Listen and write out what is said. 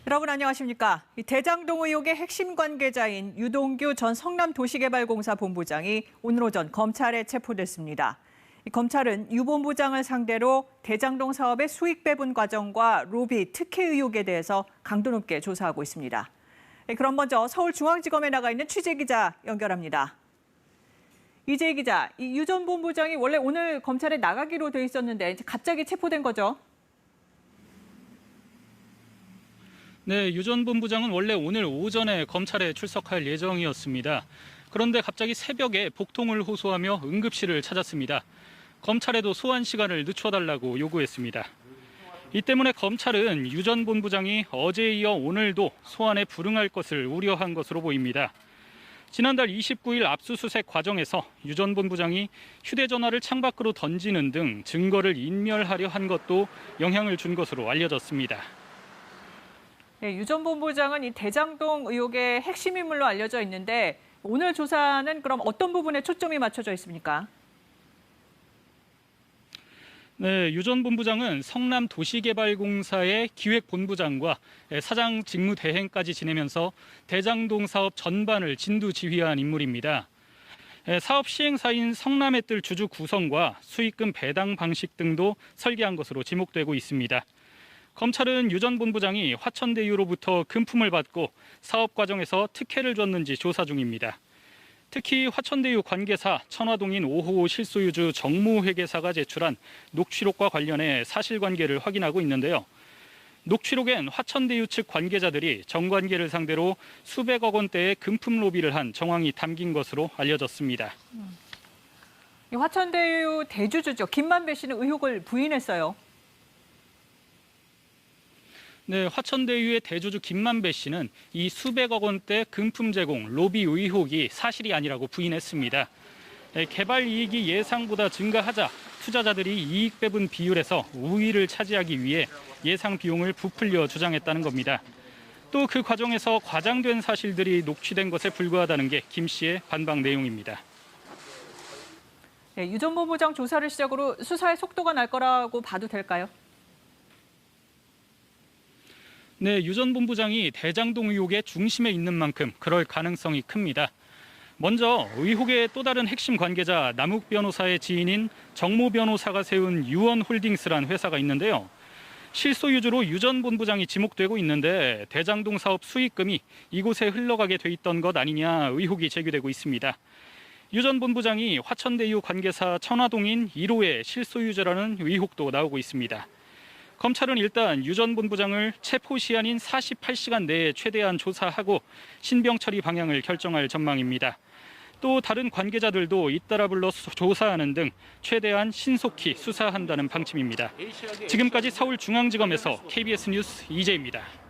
여러분 안녕하십니까? 대장동 의혹의 핵심 관계자인 유동규 전 성남도시개발공사 본부장이 오늘 오전 검찰에 체포됐습니다. 검찰은 유 본부장을 상대로 대장동 사업의 수익 배분 과정과 로비, 특혜 의혹에 대해서 강도 높게 조사하고 있습니다. 그럼 먼저 서울중앙지검에 나가 있는 취재기자 연결합니다. 이재희 기자, 유 전 본부장이 원래 오늘 검찰에 나가기로 돼 있었는데 갑자기 체포된 거죠? 네, 유 전 본부장은 원래 오늘 오전에 검찰에 출석할 예정이었습니다. 그런데 갑자기 새벽에 복통을 호소하며 응급실을 찾았습니다. 검찰에도 소환 시간을 늦춰달라고 요구했습니다. 이 때문에 검찰은 유 전 본부장이 어제에 이어 오늘도 소환에 불응할 것을 우려한 것으로 보입니다. 지난달 29일 압수수색 과정에서 유 전 본부장이 휴대전화를 창밖으로 던지는 등 증거를 인멸하려 한 것도 영향을 준 것으로 알려졌습니다. 네, 유 전 본부장은 이 대장동 의혹의 핵심 인물로 알려져 있는데 오늘 조사는 그럼 어떤 부분에 초점이 맞춰져 있습니까? 네, 유 전 본부장은 성남도시개발공사의 기획본부장과 사장 직무 대행까지 지내면서 대장동 사업 전반을 진두지휘한 인물입니다. 사업 시행사인 성남의뜰 주주 구성과 수익금 배당 방식 등도 설계한 것으로 지목되고 있습니다. 검찰은 유 전 본부장이 화천대유로부터 금품을 받고 사업 과정에서 특혜를 줬는지 조사 중입니다. 특히 화천대유 관계사 천화동인 5호 실소유주 정모회계사가 제출한 녹취록과 관련해 사실관계를 확인하고 있는데요. 녹취록엔 화천대유 측 관계자들이 정관계를 상대로 수백억 원대의 금품 로비를 한 정황이 담긴 것으로 알려졌습니다. 화천대유 대주주죠. 김만배 씨는 의혹을 부인했어요. 네, 화천대유의 대주주 김만배 씨는 이 수백억 원대 금품 제공, 로비 의혹이 사실이 아니라고 부인했습니다. 개발 이익이 예상보다 증가하자 투자자들이 이익 배분 비율에서 우위를 차지하기 위해 예상 비용을 부풀려 주장했다는 겁니다. 또 그 과정에서 과장된 사실들이 녹취된 것에 불과하다는 게 김 씨의 반박 내용입니다. 네, 유 전 본부장 조사를 시작으로 수사의 속도가 날 거라고 봐도 될까요? 네, 유 전 본부장이 대장동 의혹의 중심에 있는 만큼 그럴 가능성이 큽니다. 먼저 의혹의 또 다른 핵심 관계자 남욱 변호사의 지인인 정모 변호사가 세운 유원홀딩스란 회사가 있는데요. 실소유주로 유 전 본부장이 지목되고 있는데 대장동 사업 수익금이 이곳에 흘러가게 돼 있던 것 아니냐 의혹이 제기되고 있습니다. 유 전 본부장이 화천대유 관계사 천화동인 1호의 실소유주라는 의혹도 나오고 있습니다. 검찰은 일단 유 전 본부장을 체포 시한인 48시간 내에 최대한 조사하고 신병 처리 방향을 결정할 전망입니다. 또 다른 관계자들도 잇따라 불러 조사하는 등 최대한 신속히 수사한다는 방침입니다. 지금까지 서울중앙지검에서 KBS 뉴스 이재입니다.